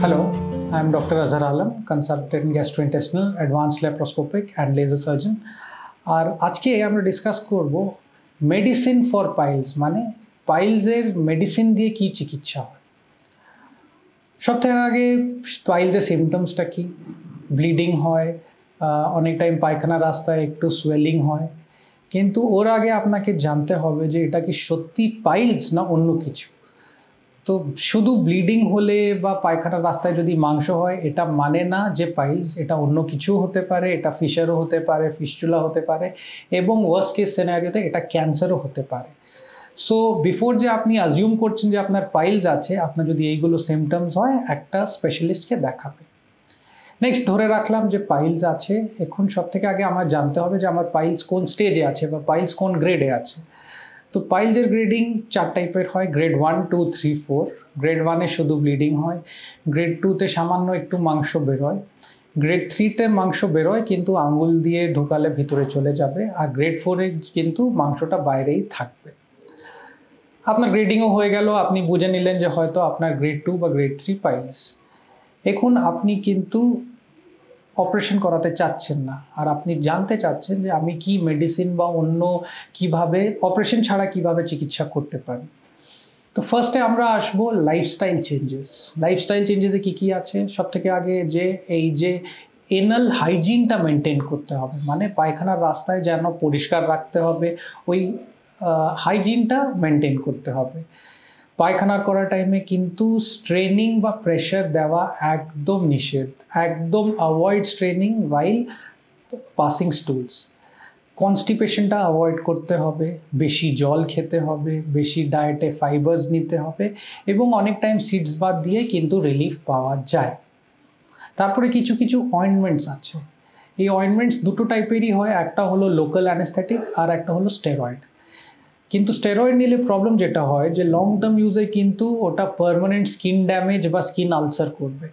Hello, I am Dr. Azhar Alam, consultant gastrointestinal, advanced laparoscopic and laser surgeon. আর আজকে আমরা discuss করব medicine for piles, মানে পাইলসের medicine দিয়ে কি চিকিৎসা হয়। সবথেকে আগে পাইলসের সিমটমসটা কি? ব্লিডিং হয়, অনেক টাইম পায়খানা রাস্তায় একটু সোয়েলিং হয়, কিন্তু ওর আগে আপনাকে জানতে হবে যে এটা কি সত্যি পাইলস না অন্য কিছু। তো শুধু ব্লিডিং হলে বা পায়খানার রাস্তায় যদি মাংস হয় এটা মানে না যে পাইলস, এটা অন্য কিছু হতে পারে, এটা ফিশারও হতে পারে, ফিস্চুলা হতে পারে, এবং ওয়ার্স্ট কেস সিনারিওতে এটা ক্যান্সারও হতে পারে। সো বিফোর যে আপনি অ্যাজিউম করছেন যে আপনার পাইলস আছে, আপনার যদি এইগুলো সিমটমস হয় একটা স্পেশালিস্টকে দেখাবে। নেক্সট ধরে রাখলাম যে পাইলস আছে, এখন সব থেকে আগে আমার জানতে হবে যে আমার পাইলস কোন স্টেজে আছে বা পাইলস কোন গ্রেডে আছে। তো পাইলসের গ্রেডিং 4 টাইপের হয়, গ্রেড 1, 2, 3, 4। গ্রেড 1-এ শুধু ব্লিডিং হয়, গ্রেড 2-তে সামান্য একটু মাংস বেরোয়, গ্রেড 3-তে মাংস বেরোয় কিন্তু আঙুল দিয়ে ঢোকালে ভিতরে চলে যাবে, আর গ্রেড 4-এ কিন্তু মাংসটা বাইরেই থাকবে। আপনার গ্রেডিংও হয়ে গেল, আপনি বুঝে নিলেন যে হয়তো আপনার গ্রেড 2 বা গ্রেড 3 পাইলস। এখন আপনি কিন্তু অপারেশন করাতে চাচ্ছেন না, আর আপনি জানতে চাচ্ছেন যে আমি কি মেডিসিন বা অন্য কিভাবে অপারেশন ছাড়া কিভাবে চিকিৎসা করতে পারি। তো ফার্স্টে আমরা আসবো লাইফস্টাইল চেঞ্জেস। লাইফস্টাইল চেঞ্জেসে কী আছে? সব থেকে আগে যে এই যে এনাল হাইজিনটা মেনটেন করতে হবে, মানে পায়খানার রাস্তায় যেন পরিষ্কার রাখতে হবে, ওই হাইজিনটা মেনটেন করতে হবে। পায়খানার করার টাইমে কিন্তু স্ট্রেনিং বা প্রেশার দেওয়া একদম নিষেধ, একদম অ্যাভয়েড স্ট্রেনিং ওয়াইল পাসিং স্টুলস। কনস্টিপেশনটা অ্যাভয়েড করতে হবে, বেশি জল খেতে হবে, বেশি ডায়েটে ফাইবার্স নিতে হবে, এবং অনেক টাইম সিডস বাদ দিয়ে কিন্তু রিলিফ পাওয়া যায়। তারপরে কিছু কিছু অয়েন্টমেন্টস আছে। এই অয়েন্টমেন্টস দুটো টাইপেরই হয়, একটা হলো লোকাল অ্যানেস্থেটিক আর একটা হলো স্টেরয়েড। কিন্তু স্টেরয়েড নিলে প্রবলেম যেটা হয় যে লং টার্ম ইউজে কিন্তু ওটা পার্মানেন্ট স্কিন ড্যামেজ বা স্কিন আলসার করবে,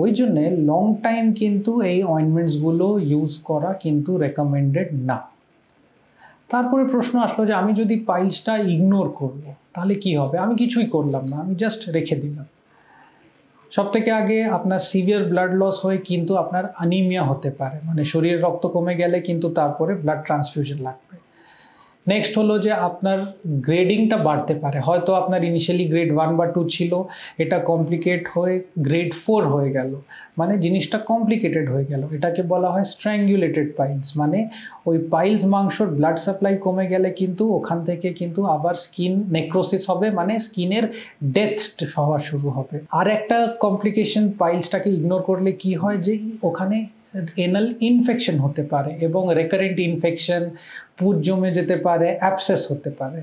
ওই জন্যে লং টাইম কিন্তু এই অয়েন্টমেন্টসগুলো ইউজ করা কিন্তু রেকমেন্ডেড না। তারপরে প্রশ্ন আসলো যে আমি যদি পাইলসটা ইগনোর করব তাহলে কি হবে? আমি কিছুই করলাম না, আমি জাস্ট রেখে দিলাম। সব থেকে আগে আপনার সিভিয়ার ব্লাড লস হয়ে কিন্তু আপনার অ্যানিমিয়া হতে পারে, মানে শরীরের রক্ত কমে গেলে কিন্তু তারপরে ব্লাড ট্রান্সফিউশন লাগবে। নেক্সট হলো যে আপনার গ্রেডিংটা বাড়তে পারে, হয়তো আপনার ইনিশিয়ালি গ্রেড 1 বা 2 ছিল, এটা কমপ্লিকেট হয়ে গ্রেড 4 হয়ে গেল, মানে জিনিসটা কমপ্লিকেটেড হয়ে গেল। এটাকে বলা হয় স্ট্র্যাঙ্গুলেটেড পাইলস, মানে ওই পাইলস মাংসর ব্লাড সাপ্লাই কমে গেলে কিন্তু ওখান থেকে কিন্তু আবার স্কিন নেক্রোসিস হবে, মানে স্কিনের ডেথ হওয়া শুরু হবে। আর একটা কমপ্লিকেশন পাইলসটাকে ইগনোর করলে কি হয় যে ওখানে এনাল ইনফেকশন হতে পারে, এবং রেকারেন্ট ইনফেকশন, পুজ জমে যেতে পারে, অ্যাবসেস হতে পারে।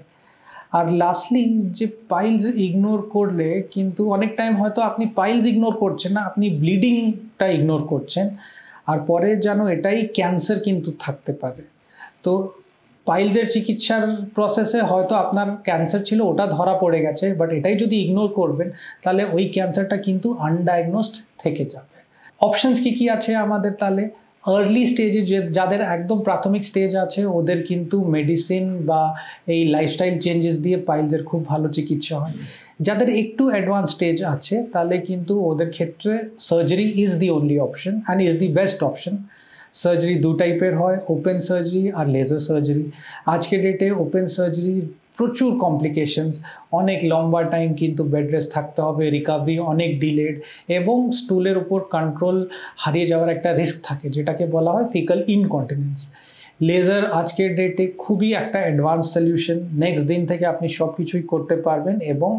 আর লাস্টলি যে পাইলস ইগনোর করলে কিন্তু অনেক টাইম হয়তো আপনি পাইলস ইগনোর করছেন না, আপনি ব্লিডিংটা ইগনোর করছেন, আর পরে যেন এটাই ক্যান্সার কিন্তু থাকতে পারে। তো পাইলসের চিকিৎসার প্রসেসে হয়তো আপনার ক্যান্সার ছিল, ওটা ধরা পড়ে গেছে, বাট এটাই যদি ইগনোর করবেন তাহলে ওই ক্যান্সারটা কিন্তু আনডায়াগনোসড থেকে যাবে। অপশানস কী আছে আমাদের? তাহলে আর্লি স্টেজে যাদের একদম প্রাথমিক স্টেজ আছে ওদের কিন্তু মেডিসিন বা এই লাইফস্টাইল চেঞ্জেস দিয়ে পাইলসের খুব ভালো চিকিৎসা হয়। যাদের একটু অ্যাডভান্স স্টেজ আছে তাহলে কিন্তু ওদের ক্ষেত্রে surgery is the only option and is the best option. Surgery দু টাইপের হয়, ওপেন সার্জারি আর লেজার সার্জারি। আজকের ডেটে ওপেন সার্জারি প্রচুর কমপ্লিকেশনস, অনেক লম্বা টাইম কিন্তু বেড রেস্ট থাকতে হবে, রিকভারি অনেক ডিলেড, এবং স্টুলের উপর কন্ট্রোল হারিয়ে যাওয়ার একটা রিস্ক থাকে, যেটাকে বলা হয় ফিকাল ইনকন্টিনেন্স। লেজার আজকের ডেটে খুবই একটা অ্যাডভান্স সলিউশন, নেক্সট দিন থেকে আপনি সব কিছুই করতে পারবেন এবং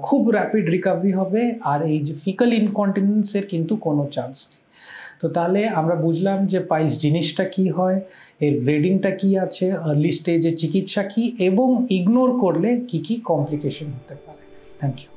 খুব র্যাপিড রিকভারি হবে, আর এই যে ফিকাল ইনকন্টিনেন্সের কিন্তু কোনো চান্স নেই। তো তাহলে আমরা বুঝলাম যে পাইলস জিনিসটা কি হয়, এর গ্রেডিংটা কি আছে, আর্লি স্টেজে চিকিৎসা কি, এবং ইগনোর করলে কি কি কমপ্লিকেশন হতে পারে। Thank you.